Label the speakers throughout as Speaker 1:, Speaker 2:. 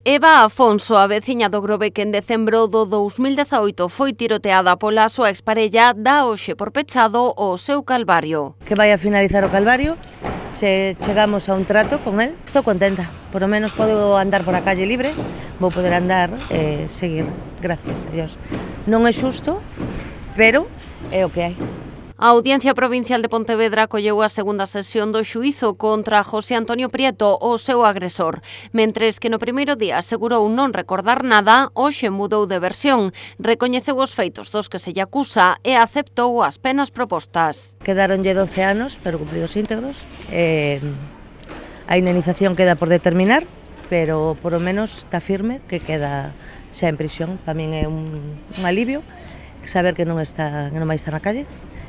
Speaker 1: Eva Afonso, a veciña do Grove que en decembro do 2018 foi tiroteada pola súa exparella, dá hoxe por pechado o seu calvario.
Speaker 2: Que vai a finalizar o calvario, se chegamos a un trato con él, estou contenta. Por lo menos podo andar por a calle libre, vou poder andar e seguir, gracias a Dios. Non é xusto, pero é o que hai.
Speaker 1: A Audiencia Provincial de Pontevedra acolleu a segunda sesión do xuízo contra José Antonio Prieto, o seu agresor. Mentres que no primeiro día asegurou non recordar nada, hoxe mudou de versión, recoñeceu os feitos dos que se lle acusa e aceptou as penas propostas.
Speaker 2: Quedaronlle 12 anos, pero cumpridos íntegros. A indemnización queda por determinar, pero por lo menos está firme que queda xa en prisión. Para min é un alivio saber que non vai estar na calle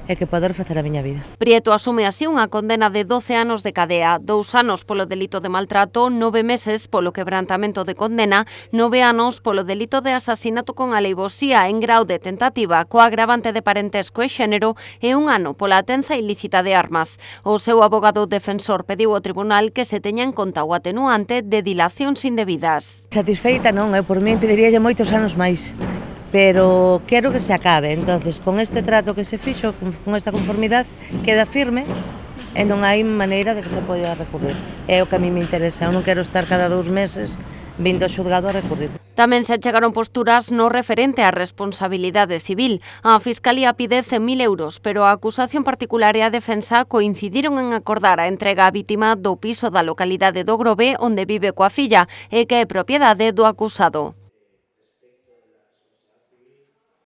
Speaker 2: e que poder facer a miña vida.
Speaker 1: Prieto asume así unha condena de 12 anos de cadea, 2 anos polo delito de maltrato, 9 meses polo quebrantamento de condena, 9 anos polo delito de asasinato con alevosía en grau de tentativa, co agravante de parentesco e xénero e 1 ano pola atenza ilícita de armas. O seu abogado defensor pediu ao tribunal que se teña en conta o atenuante de dilacións indebidas.
Speaker 2: Satisfeita non, por mí pediríalle moitos anos máis. Pero quero que se acabe, entonces con este trato que se fixo, con esta conformidade, queda firme e non hai maneira de que se poida recurrir. É o que a mí me interesa, eu non quero estar cada 2 meses vindo ao xulgado a recurrir.
Speaker 1: Tamén se achegaron posturas no referente á responsabilidade civil. A Fiscalía pide 100.000 euros, pero a acusación particular e a defensa coincidiron en acordar a entrega á vítima do piso da localidade do Grove onde vive coa filla e que é propiedade do acusado.